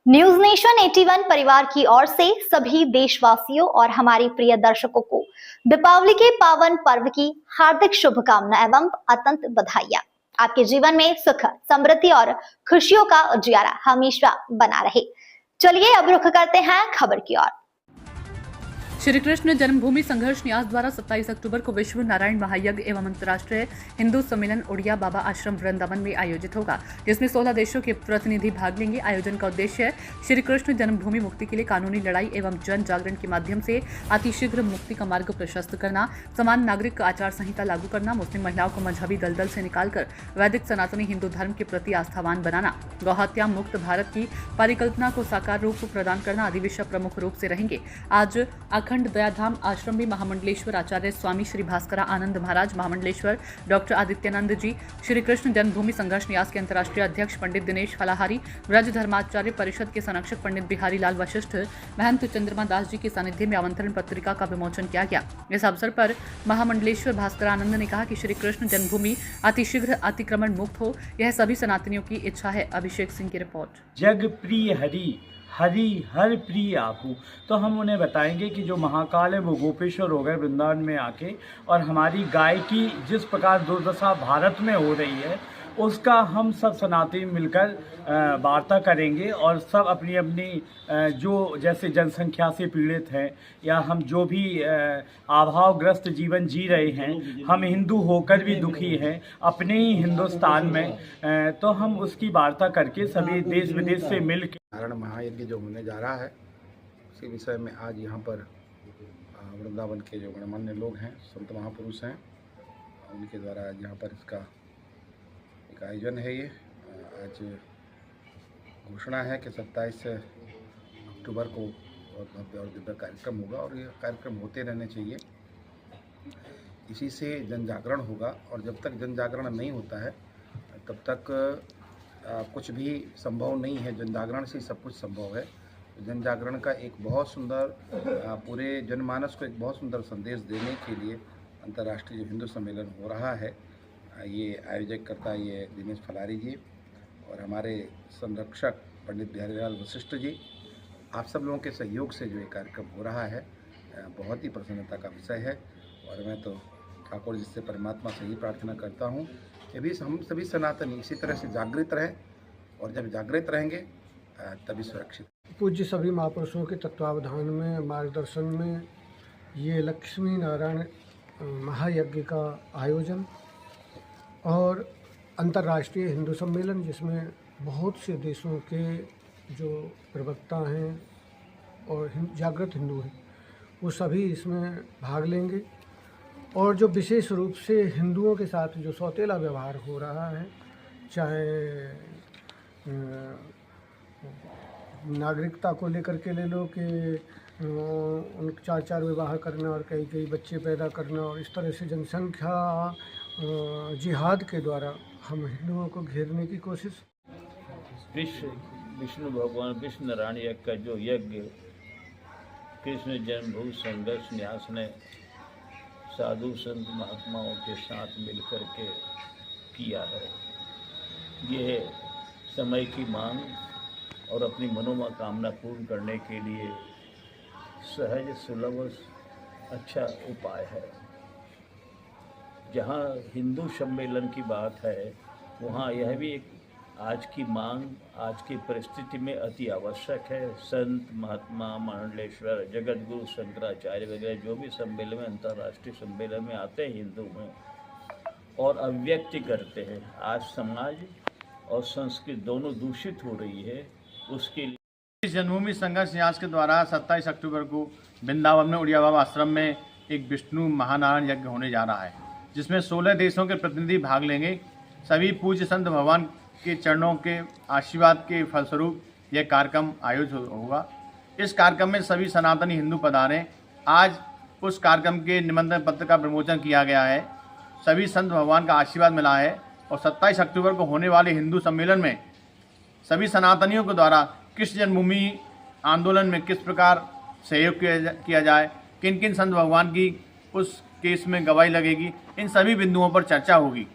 News nation 81 परिवार की ओर से सभी देशवासियों और हमारे प्रिय दर्शकों को दीपावली के पावन पर्व की हार्दिक शुभकामना एवं अत्यंत बधाइयां। आपके जीवन में सुख, समृद्धि और खुशियों का उजियारा हमेशा बना रहे। चलिए अब रुख करते हैं खबर की ओर। श्री कृष्ण जन्मभूमि संघर्ष न्यास द्वारा 27 अक्टूबर को विश्व नारायण महायज्ञ एवं अंतर्राष्ट्रीय हिंदू सम्मेलन उड़िया बाबा आश्रम वृंदावन में आयोजित होगा, जिसमें 16 देशों के प्रतिनिधि भाग लेंगे। आयोजन का उद्देश्य है श्री कृष्ण जन्मभूमि मुक्ति के लिए कानूनी लड़ाई एवं जन जागरण के माध्यम से अतिशीघ्र मुक्ति का मार्ग प्रशस्त करना, समान नागरिक आचार संहिता लागू करना, मुस्लिम महिलाओं को मजहबी दलदल से निकालकर वैदिक सनातनी हिंदू धर्म के प्रति आस्थावान बनाना, गौहत्या मुक्त भारत की परिकल्पना को साकार रूप प्रदान करना आदि विषय प्रमुख रूप से रहेंगे। आज अखंड दयाधाम आश्रम में महामंडलेश्वर आचार्य स्वामी श्री भास्करा आनंद महाराज, महामंडलेश्वर डॉक्टर आदित्यानंद जी, श्री कृष्ण जन्मभूमि संघर्ष न्यास के अंतर्राष्ट्रीय अध्यक्ष पंडित दिनेश फलाहारी, ब्रज धर्माचार्य परिषद के संरक्षक पंडित बिहारी लाल वशिष्ठ, महंत चंद्रमा दास जी के सानिध्य में आमंत्रण पत्रिका का विमोचन किया गया। इस अवसर पर महामंडलेश्वर भास्कर आनंद ने कहा कि श्री कृष्ण जन्मभूमि अतिशीघ्र अतिक्रमण मुक्त हो, यह सभी सनातनियों की इच्छा है। अभिषेक सिंह की रिपोर्ट। जग प्रिय हरि हरि हर प्रिय आपू। तो हम उन्हें बताएंगे कि जो महाकाल है वो गोपेश्वर हो गए वृंदावन में आके, और हमारी गाय की जिस प्रकार दुर्दशा भारत में हो रही है उसका हम सब सनातनी मिलकर वार्ता करेंगे, और सब अपनी अपनी जो जैसे जनसंख्या से पीड़ित हैं या हम जो भी अभावग्रस्त जीवन जी रहे हैं, हम हिंदू होकर भी दुखी हैं अपने ही हिंदुस्तान में, तो हम उसकी वार्ता करके सभी देश विदेश से मिल के नारायण महायज्ञ जो होने जा रहा है उसी विषय में आज यहाँ पर वृंदावन के जो गणमान्य लोग हैं, संत महापुरुष हैं, उनके द्वारा आज यहाँ पर इसका एक आयोजन है। ये आज घोषणा है कि 27 अक्टूबर को बहुत भव्य और दिव्य कार्यक्रम होगा, और ये कार्यक्रम होते रहने चाहिए। इसी से जन जागरण होगा, और जब तक जन जागरण नहीं होता है तब तक कुछ भी संभव नहीं है। जन जागरण से सब कुछ संभव है। जन जागरण का एक बहुत सुंदर पूरे जनमानस को एक बहुत सुंदर संदेश देने के लिए अंतर्राष्ट्रीय हिंदू सम्मेलन हो रहा है। ये आयोजक करता ये दिनेश फलारी जी और हमारे संरक्षक पंडित बिहारी लाल वशिष्ठ जी, आप सब लोगों के सहयोग से जो ये कार्यक्रम हो रहा है बहुत ही प्रसन्नता का विषय है। और मैं तो ठाकुर जी से परमात्मा से ही प्रार्थना करता हूँ कि भी हम सभी सनातनी इसी तरह से जागृत रहें, और जब जागृत रहेंगे तभी सुरक्षित। पूज्य सभी महापुरुषों के तत्वावधान में, मार्गदर्शन में ये लक्ष्मी नारायण महायज्ञ का आयोजन और अंतर्राष्ट्रीय हिंदू सम्मेलन, जिसमें बहुत से देशों के जो प्रवक्ता हैं और जागृत हिंदू हैं वो सभी इसमें भाग लेंगे। और जो विशेष रूप से हिंदुओं के साथ जो सौतेला व्यवहार हो रहा है, चाहे नागरिकता को लेकर के ले लो कि उन 4-4 विवाह करना और कई बच्चे पैदा करना, और इस तरह से जनसंख्या जिहाद के द्वारा हम हिंदुओं को घेरने की कोशिश। विष्णु भगवान विष्णु नारायण यज्ञ का जो यज्ञ कृष्ण जन्मभूमि संघर्ष न्यास ने साधु संत महात्माओं के साथ मिलकर के किया है, यह समय की मांग और अपनी मनोकामना पूर्ण करने के लिए सहज सुलभ अच्छा उपाय है। जहाँ हिंदू सम्मेलन की बात है वहाँ यह भी एक आज की मांग, आज की परिस्थिति में अति आवश्यक है। संत महात्मा मंडलेश्वर जगत गुरु शंकराचार्य वगैरह जो भी सम्मेलन में, अंतर्राष्ट्रीय सम्मेलन में आते हैं हिंदू में और अभिव्यक्ति करते हैं, आज समाज और संस्कृति दोनों दूषित हो रही है, उसके लिए जन्मभूमि संघर्ष न्यास के द्वारा 27 अक्टूबर को वृंदावन में उड़िया बाबा आश्रम में एक विष्णु महानारायण यज्ञ होने जा रहा है, जिसमें 16 देशों के प्रतिनिधि भाग लेंगे। सभी पूज्य संत भगवान के चरणों के आशीर्वाद के फलस्वरूप यह कार्यक्रम आयोजित होगा। इस कार्यक्रम में सभी सनातनी हिंदू पधारें। आज उस कार्यक्रम के निमंत्रण पत्र का विमोचन किया गया है। सभी संत भगवान का आशीर्वाद मिला है, और 27 अक्टूबर को होने वाले हिंदू सम्मेलन में सभी सनातनियों के द्वारा कृष्ण जन्मभूमि आंदोलन में किस प्रकार सहयोग किया जाए, किन किन संत भगवान की उस केस में गवाही लगेगी, इन सभी बिंदुओं पर चर्चा होगी।